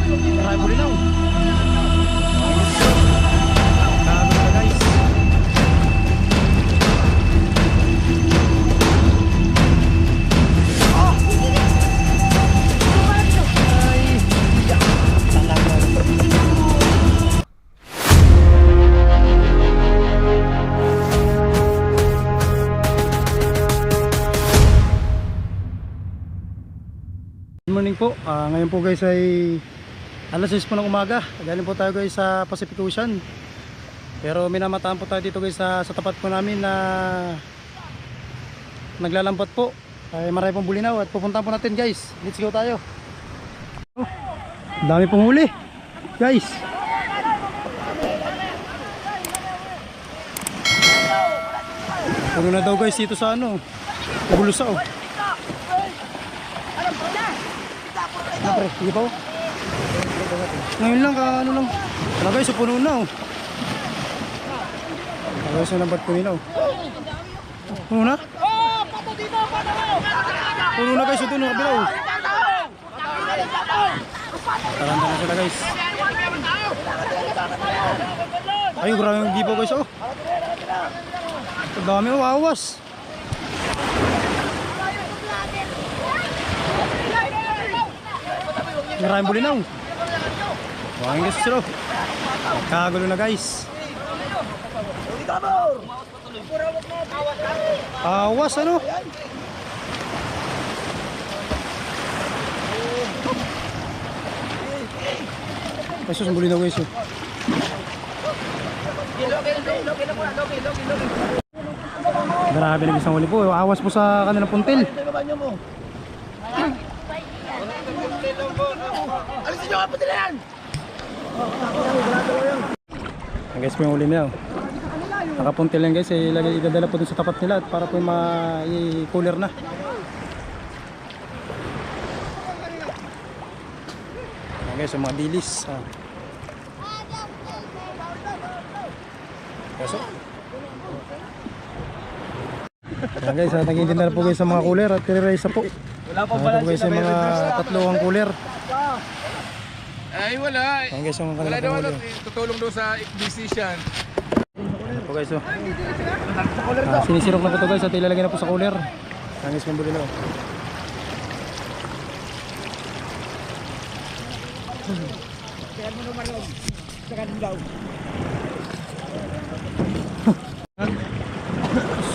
Maraming bulinaw. Tago na guys. Good morning po. Ngayon po guys ay alas 6 po ng umaga. Galing po tayo guys sa Pacific Ocean. Pero minamataan po tayo dito guys sa tapat po namin na naglalambat po. Ay marami pong bulinaw at pupuntahan po natin guys. Let's go tayo. Dami pong huli guys. Puno na daw guys dito sa ano, Bulusaw. Pre, sige pa oh. Ngayon lang ano lang. Wala guys, puno na oh. Wala guys, lambat ko nila oh. Puno na? Puno na guys, ito no kabila oh. Taranta na sila guys. Ay, grabe yung gipo guys oh. Ang dami oh, awas. Maraming bulinaw. Huwag guys sila. Kagulo na guys. Awas ano? Pesos ang bulinaw guys. Grabe na isang huli po. Awas po sa kanilang puntil. Alisin nyo nga po nila yan! Guys po yung huli niya. Nakapuntil lang guys. Idadala po dun sa tapat nila para po ma-cooler na. Ayan guys, yung mga dilis. Kaso? Ayan guys, naging na po guys sa mga cooler at tira-isa po. Wala pa pala guys yung mga tatlong cooler. Ay wala. Ayan guys yung Wala daw kanilang ano, tutulong daw sa decision. Ayan po guys oh. Sinisirok na po ito guys at ilalagay na po sa cooler. Ayan guys yung bulinaw.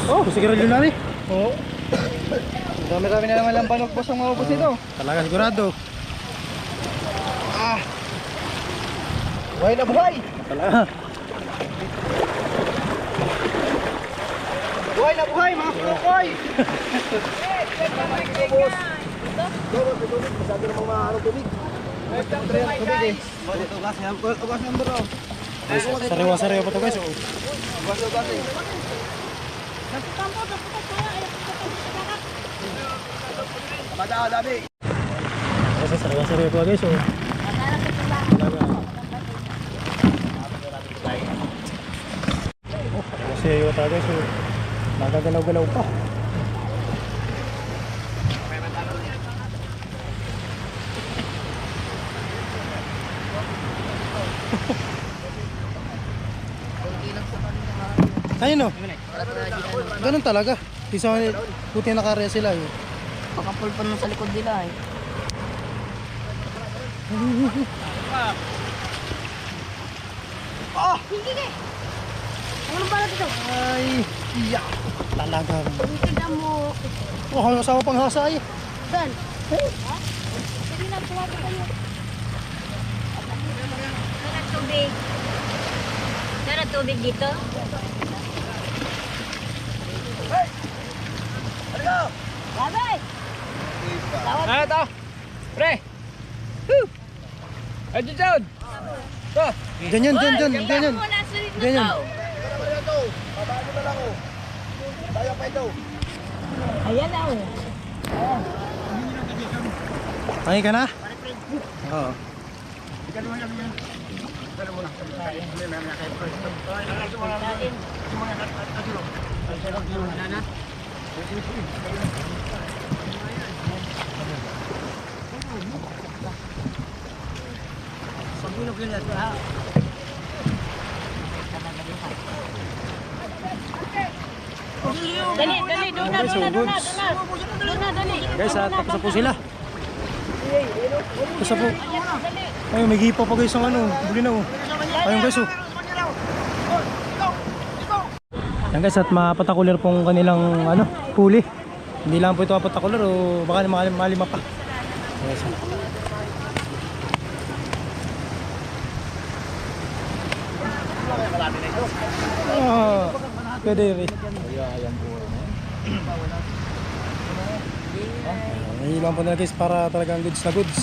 Oh, sigurado yun namin. Oo. Dami-dami na naman lang panog boss ang maubos ito. Talaga sigurado. Buhay na buhay! Talaga. Buhay na buhay mga kukoy! Masyado namang maharap tubig. Ugas ng bro. Sariwa-sariwa pa ito guys. Ugas eh. Dami. Sariwa-sariwa pa guys. Kasi yung tayo guys, nagagalaw-galaw pa. Ayun o. Ganun talaga. Isa puti nakarya sila eh. Pakapulpon mo sa likod nila eh. Hindi ka. Ano ba dito? Ay, iya. Talaga. Tingnan mo. Oh, ang asawa pang hasa eh. Saan? Ha? Sige na, pumato kayo. Sarap tubig. Sarap tubig dito. Babay! Ano to? Pre! Ay, dyan! To! Ganyan. Tingnan mo, nasulit na Ganyan. tao. Ayan na oh. Ay ka na? Oo. Dali, dali, doon na, Guys, doon na, so doon na, goods. doon na, dali. Guys, tapos na po sila. Tapos na po. Ayun, may gipa pa guys ang ano, buli na oh. Ayun guys oh. Yan guys, at mapatakular pong kanilang ano, huli. Hindi lang po ito mapatakular o baka malima pa. Guys, oh. Ah, pwede rin. Ilan po nila guys para talagang goods na goods.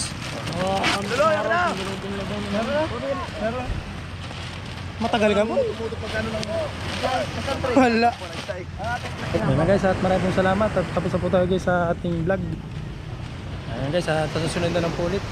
Matagal ka po? Wala. Ayan na guys, at maraming salamat at tapos na po tayo guys sa ating vlog. Ayan guys, at susunod na lang po ulit.